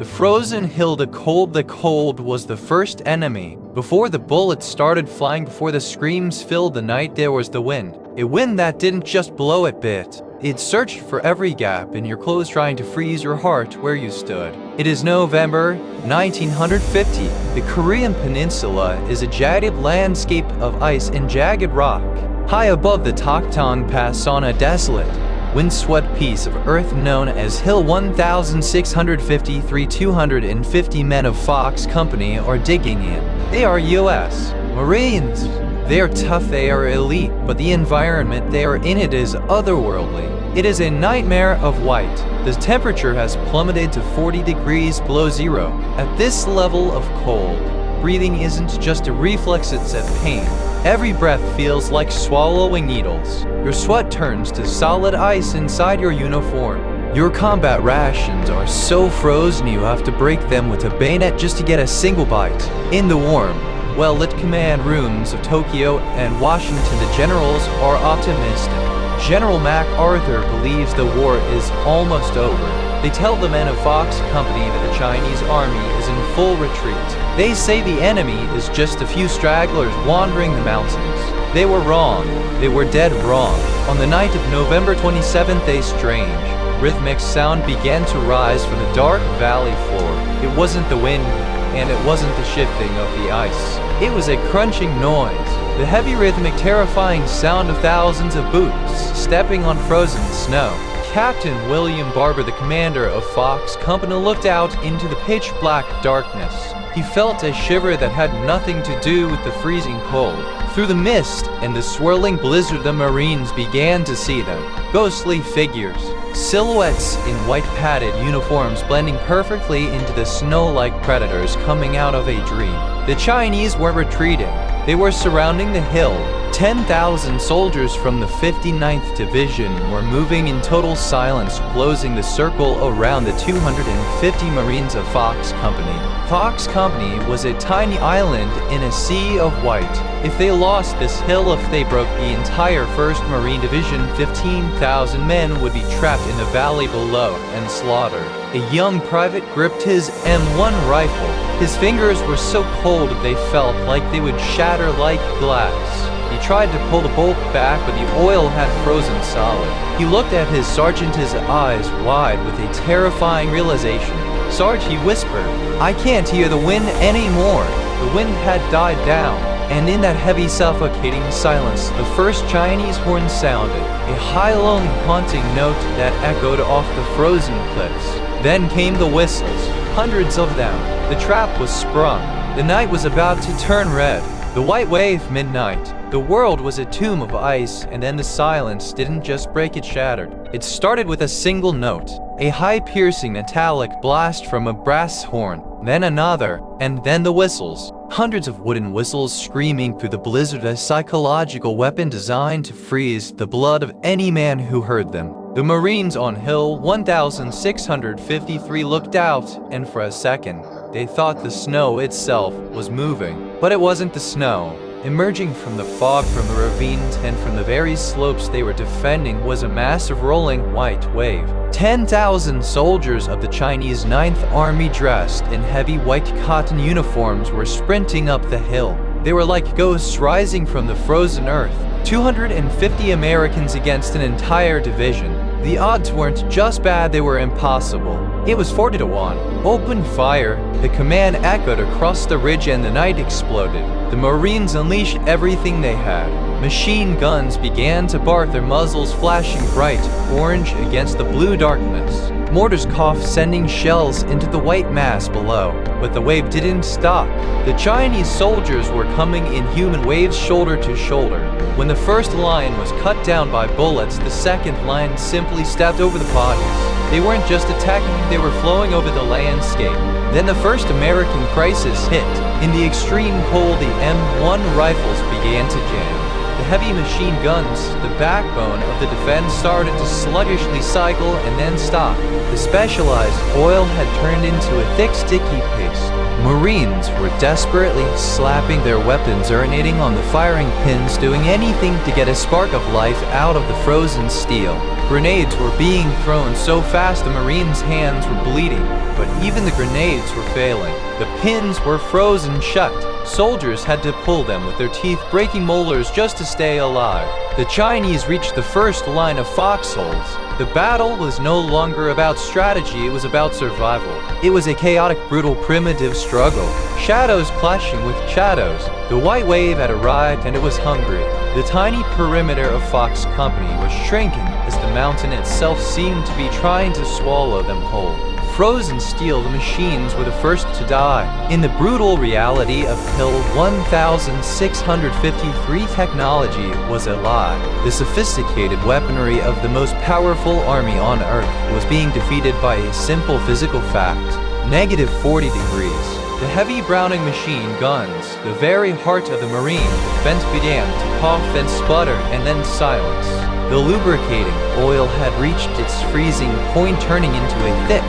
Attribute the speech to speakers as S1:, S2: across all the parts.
S1: The frozen hill, the cold was the first enemy. Before the bullets started flying, before the screams filled the night, there was the wind. A wind that didn't just blow a bit. It searched for every gap in your clothes, trying to freeze your heart where you stood. It is November 1950. The Korean peninsula is a jagged landscape of ice and jagged rock. High above the Taktong Pass on a desolate, windswept piece of earth known as Hill 1653, 250 men of Fox Company are digging in. They are U.S. Marines. They are tough, they are elite, but the environment they are in, it is otherworldly. It is a nightmare of white. The temperature has plummeted to 40 degrees below zero. At this level of cold, breathing isn't just a reflex, it's a pain. Every breath feels like swallowing needles. Your sweat turns to solid ice inside your uniform. Your combat rations are so frozen you have to break them with a bayonet just to get a single bite. In the warm, well-lit command rooms of Tokyo and Washington, the generals are optimistic. General MacArthur believes the war is almost over. They tell the men of Fox Company that the Chinese army is in full retreat. They say the enemy is just a few stragglers wandering the mountains. They were wrong. They were dead wrong. On the night of November 27th, a strange, rhythmic sound began to rise from the dark valley floor. It wasn't the wind, and it wasn't the shifting of the ice. It was a crunching noise, the heavy, rhythmic, terrifying sound of thousands of boots stepping on frozen snow. Captain William Barber, the commander of Fox Company, looked out into the pitch-black darkness. He felt a shiver that had nothing to do with the freezing cold. Through the mist and the swirling blizzard, the Marines began to see them. Ghostly figures, silhouettes in white padded uniforms blending perfectly into the snow-like predators coming out of a dream. The Chinese were retreating. They were surrounding the hill. 10,000 soldiers from the 59th Division were moving in total silence, closing the circle around the 250 Marines of Fox Company. Fox Company was a tiny island in a sea of white. If they lost this hill, if they broke the entire 1st Marine Division, 15,000 men would be trapped in the valley below and slaughtered. A young private gripped his M1 rifle. His fingers were so cold they felt like they would shatter like glass. He tried to pull the bolt back, but the oil had frozen solid. He looked at his sergeant, his eyes wide with a terrifying realization. "Sarge," he whispered, "I can't hear the wind anymore." The wind had died down, and in that heavy, suffocating silence, the first Chinese horn sounded, a high, lonely, haunting note that echoed off the frozen cliffs. Then came the whistles, hundreds of them. The trap was sprung. The night was about to turn red. The white wave, midnight. The world was a tomb of ice, and then the silence didn't just break, it shattered. It started with a single note, a high, piercing, metallic blast from a brass horn, then another, and then the whistles. Hundreds of wooden whistles screaming through the blizzard, a psychological weapon designed to freeze the blood of any man who heard them. The Marines on Hill 1653 looked out, and for a second, they thought the snow itself was moving. But it wasn't the snow. Emerging from the fog, from the ravines, and from the very slopes they were defending was a massive rolling white wave. 10,000 soldiers of the Chinese 9th Army, dressed in heavy white cotton uniforms, were sprinting up the hill. They were like ghosts rising from the frozen earth. 250 Americans against an entire division. The odds weren't just bad, they were impossible. It was 40-1. Open fire. The command echoed across the ridge and the night exploded. The Marines unleashed everything they had. Machine guns began to bark, their muzzles flashing bright orange against the blue darkness. Mortars coughed, sending shells into the white mass below. But the wave didn't stop. The Chinese soldiers were coming in human waves, shoulder to shoulder. When the first line was cut down by bullets, the second line simply stepped over the bodies. They weren't just attacking, they were flowing over the landscape. Then the first American crisis hit. In the extreme cold, the M1 rifles began to jam. The heavy machine guns, the backbone of the defense, started to sluggishly cycle and then stop. The specialized oil had turned into a thick, sticky paste. Marines were desperately slapping their weapons, urinating on the firing pins, doing anything to get a spark of life out of the frozen steel. Grenades were being thrown so fast the Marines' hands were bleeding, but even the grenades were failing. The pins were frozen shut. Soldiers had to pull them with their teeth, breaking molars just to stay alive. The Chinese reached the first line of foxholes. The battle was no longer about strategy, it was about survival. It was a chaotic, brutal, primitive struggle. Shadows clashing with shadows. The white wave had arrived and it was hungry. The tiny perimeter of Fox Company was shrinking as the mountain itself seemed to be trying to swallow them whole. Frozen steel, the machines were the first to die. In the brutal reality of Hill 1653, technology was a lie. The sophisticated weaponry of the most powerful army on Earth was being defeated by a simple physical fact: -40 degrees. The heavy Browning machine guns, the very heart of the Marine defense, began to cough and sputter and then silence. The lubricating oil had reached its freezing point, turning into a thick,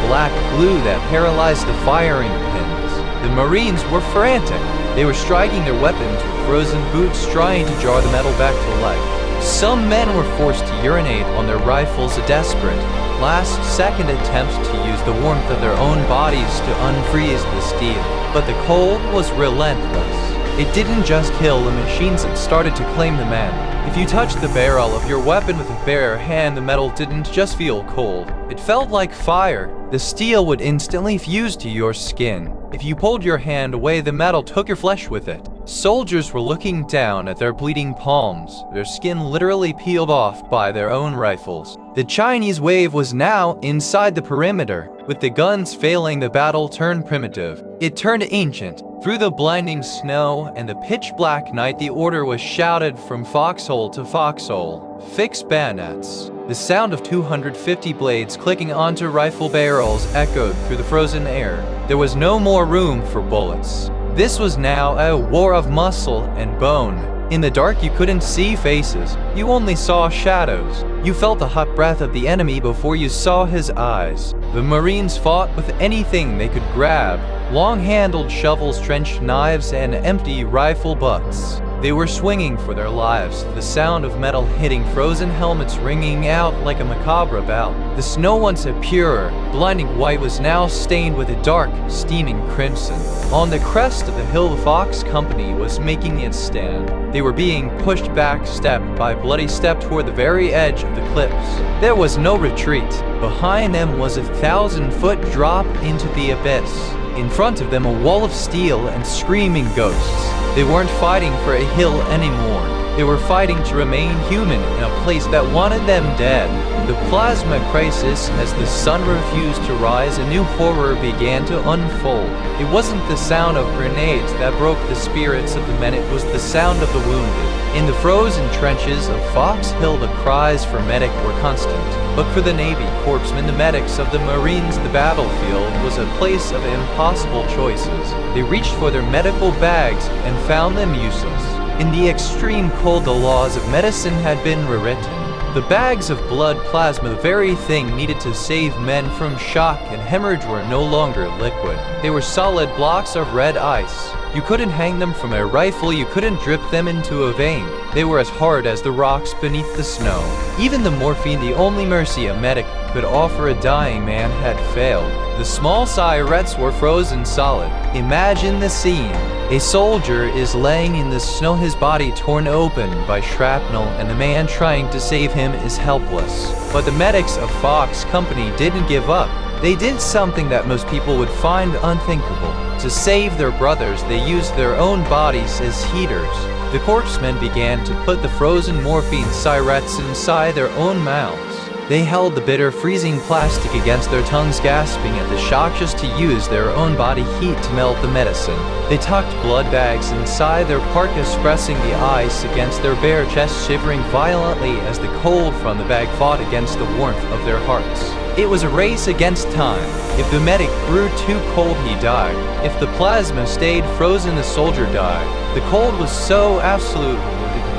S1: black glue that paralyzed the firing pins. The Marines were frantic. They were striking their weapons with frozen boots, trying to jar the metal back to life. Some men were forced to urinate on their rifles, a desperate, last-second attempt to use the warmth of their own bodies to unfreeze the steel. But the cold was relentless. It didn't just kill the machines, it started to claim the men. If you touched the barrel of your weapon with a bare hand, the metal didn't just feel cold. It felt like fire. The steel would instantly fuse to your skin. If you pulled your hand away, the metal took your flesh with it. Soldiers were looking down at their bleeding palms, their skin literally peeled off by their own rifles. The Chinese wave was now inside the perimeter. With the guns failing, the battle turned primitive. It turned ancient. Through the blinding snow and the pitch-black night, the order was shouted from foxhole to foxhole: "Fix bayonets." The sound of 250 blades clicking onto rifle barrels echoed through the frozen air. There was no more room for bullets. This was now a war of muscle and bone. In the dark, you couldn't see faces. You only saw shadows. You felt the hot breath of the enemy before you saw his eyes. The Marines fought with anything they could grab: long-handled shovels, trenched knives, and empty rifle butts. They were swinging for their lives, the sound of metal hitting frozen helmets ringing out like a macabre bell. The snow, once a pure, blinding white, was now stained with a dark, steaming crimson. On the crest of the hill, the Fox Company was making its stand. They were being pushed back step by bloody step toward the very edge of the cliffs. There was no retreat. Behind them was a 1,000-foot drop into the abyss. In front of them, a wall of steel and screaming ghosts. They weren't fighting for a hill anymore. They were fighting to remain human in a place that wanted them dead. The plasma crisis, as the sun refused to rise, a new horror began to unfold. It wasn't the sound of grenades that broke the spirits of the men, it was the sound of the wounded. In the frozen trenches of Fox Hill, the cries for medic were constant. But for the Navy corpsmen, the medics of the Marines, the battlefield was a place of impossible choices. They reached for their medical bags and found them useless. In the extreme cold, the laws of medicine had been rewritten. The bags of blood plasma, the very thing needed to save men from shock and hemorrhage, were no longer liquid. They were solid blocks of red ice. You couldn't hang them from a rifle, you couldn't drip them into a vein. They were as hard as the rocks beneath the snow. Even the morphine, the only mercy a medic could offer a dying man, had failed. The small sirets were frozen solid. Imagine the scene. A soldier is laying in the snow, his body torn open by shrapnel, and the man trying to save him is helpless. But the medics of Fox Company didn't give up. They did something that most people would find unthinkable. To save their brothers, they used their own bodies as heaters. The corpsmen began to put the frozen morphine sirets inside their own mouths. They held the bitter, freezing plastic against their tongues, gasping at the shock just to use their own body heat to melt the medicine. They tucked blood bags inside their parkas, pressing the ice against their bare chests, shivering violently as the cold from the bag fought against the warmth of their hearts. It was a race against time. If the medic grew too cold, he died. If the plasma stayed frozen, the soldier died. The cold was so absolute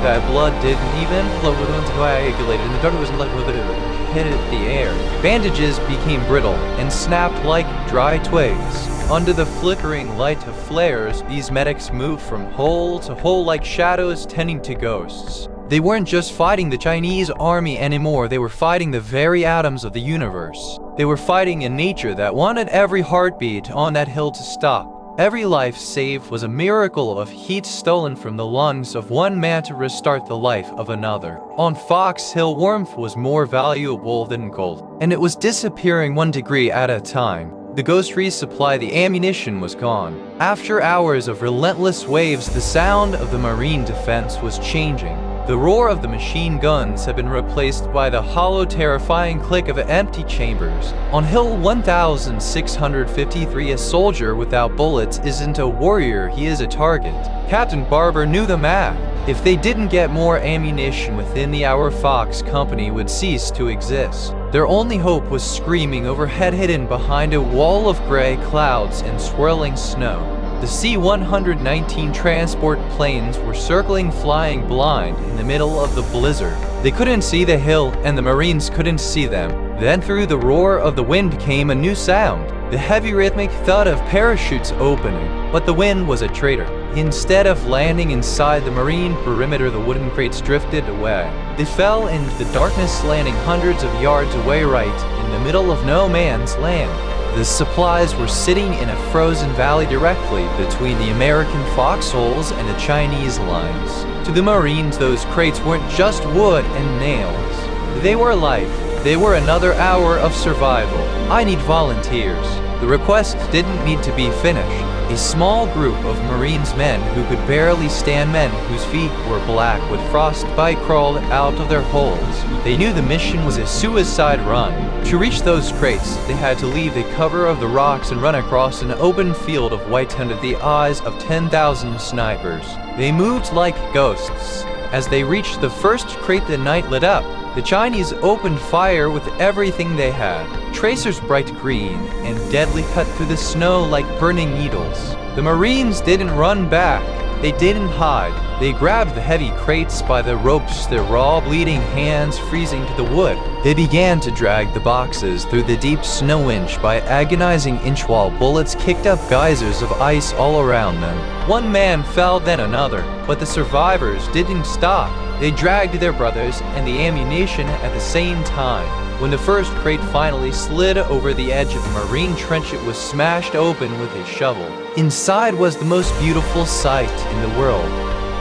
S1: that blood didn't even flow, it was coagulated, and the dark was like hit the air. Bandages became brittle and snapped like dry twigs. Under the flickering light of flares, these medics moved from hole to hole like shadows tending to ghosts. They weren't just fighting the Chinese army anymore, they were fighting the very atoms of the universe. They were fighting a nature that wanted every heartbeat on that hill to stop. Every life saved was a miracle of heat stolen from the lungs of one man to restart the life of another. On Fox Hill, warmth was more valuable than gold, and it was disappearing 1 degree at a time. The ghost resupply, the ammunition was gone. After hours of relentless waves, the sound of the Marine defense was changing. The roar of the machine guns had been replaced by the hollow, terrifying click of empty chambers. On Hill 1653, a soldier without bullets isn't a warrior, he is a target. Captain Barber knew the math. If they didn't get more ammunition within the hour, Fox Company would cease to exist. Their only hope was screaming overhead, hidden behind a wall of gray clouds and swirling snow. The C-119 transport planes were circling, flying blind in the middle of the blizzard. They couldn't see the hill, and the Marines couldn't see them. Then through the roar of the wind came a new sound, the heavy rhythmic thud of parachutes opening. But the wind was a traitor. Instead of landing inside the Marine perimeter, the wooden crates drifted away. They fell into the darkness, landing hundreds of yards away, right in the middle of no man's land. The supplies were sitting in a frozen valley directly between the American foxholes and the Chinese lines. To the Marines, those crates weren't just wood and nails. They were life. They were another hour of survival. I need volunteers. The request didn't need to be finished. A small group of Marines, men who could barely stand, men whose feet were black with frostbite, crawled out of their holes. They knew the mission was a suicide run. To reach those crates, they had to leave the cover of the rocks and run across an open field of white under the eyes of 10,000 snipers. They moved like ghosts. As they reached the first crate, the night lit up. The Chinese opened fire with everything they had. Tracers bright green and deadly cut through the snow like burning needles. The Marines didn't run back. They didn't hide. They grabbed the heavy crates by the ropes, their raw, bleeding hands freezing to the wood. They began to drag the boxes through the deep snow inch by agonizing inch while bullets kicked up geysers of ice all around them. One man fell, then another, but the survivors didn't stop. They dragged their brothers and the ammunition at the same time. When the first crate finally slid over the edge of the Marine trench, it was smashed open with a shovel. Inside was the most beautiful sight in the world.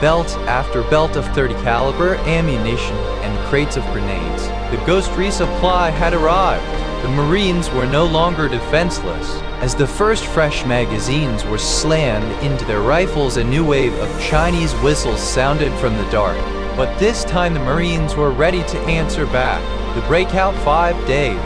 S1: Belt after belt of .30 caliber ammunition and crates of grenades. The ghost resupply had arrived. The Marines were no longer defenseless. As the first fresh magazines were slammed into their rifles, a new wave of Chinese whistles sounded from the dark. But this time the Marines were ready to answer back. The breakout 5 days.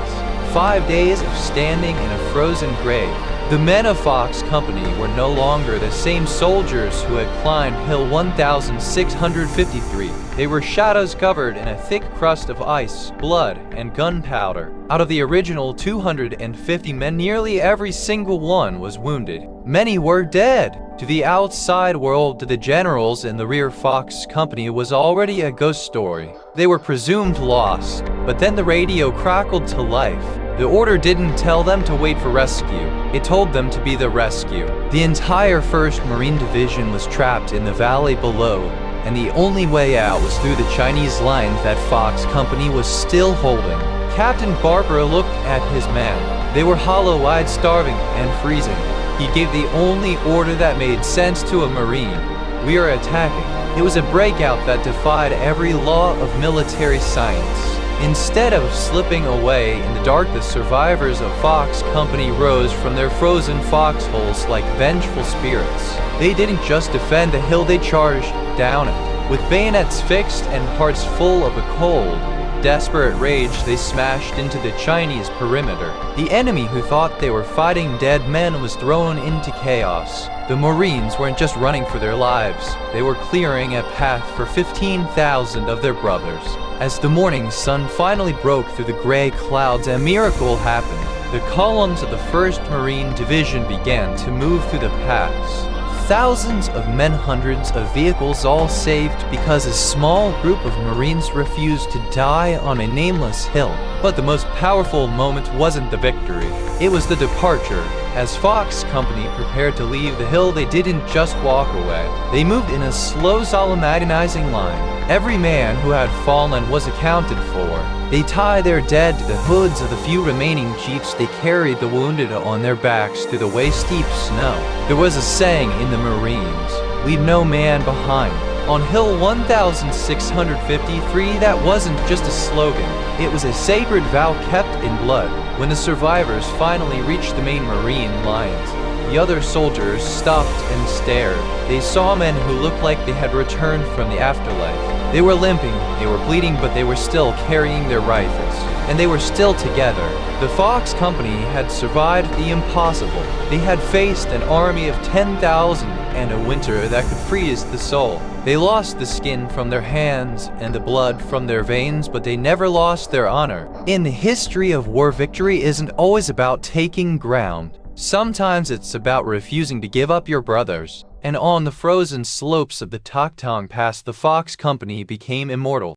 S1: 5 days of standing in a frozen grave. The men of Fox Company were no longer the same soldiers who had climbed Hill 1653. They were shadows covered in a thick crust of ice, blood, and gunpowder. Out of the original 250 men, nearly every single one was wounded. Many were dead. To the outside world, to the generals in the rear, Fox Company was already a ghost story. They were presumed lost, but then the radio crackled to life. The order didn't tell them to wait for rescue. It told them to be the rescue. The entire 1st Marine Division was trapped in the valley below, and the only way out was through the Chinese lines that Fox Company was still holding. Captain Barber looked at his men. They were hollow-eyed, starving, and freezing. He gave the only order that made sense to a Marine. We are attacking. It was a breakout that defied every law of military science. Instead of slipping away in the dark, the survivors of Fox Company rose from their frozen foxholes like vengeful spirits. They didn't just defend the hill, they charged down it. With bayonets fixed and hearts full of a cold, desperate rage, they smashed into the Chinese perimeter. The enemy, who thought they were fighting dead men, was thrown into chaos. The Marines weren't just running for their lives, they were clearing a path for 15,000 of their brothers. As the morning sun finally broke through the gray clouds, a miracle happened. The columns of the 1st Marine Division began to move through the pass. Thousands of men, hundreds of vehicles, all saved because a small group of Marines refused to die on a nameless hill. But the most powerful moment wasn't the victory. It was the departure. As Fox Company prepared to leave the hill, they didn't just walk away. They moved in a slow, solemn, agonizing line. Every man who had fallen was accounted for. They tied their dead to the hoods of the few remaining jeeps. They carried the wounded on their backs through the waist-deep snow. There was a saying in the Marines, "Leave no man behind." On Hill 1653, that wasn't just a slogan. It was a sacred vow kept in blood. When the survivors finally reached the main Marine lines, the other soldiers stopped and stared. They saw men who looked like they had returned from the afterlife. They were limping, they were bleeding, but they were still carrying their rifles. And they were still together. The Fox Company had survived the impossible. They had faced an army of 10,000 and a winter that could freeze the soul. They lost the skin from their hands and the blood from their veins, but they never lost their honor. In the history of war, victory isn't always about taking ground. Sometimes it's about refusing to give up your brothers. And on the frozen slopes of the Taktong Pass, the Fox Company became immortal.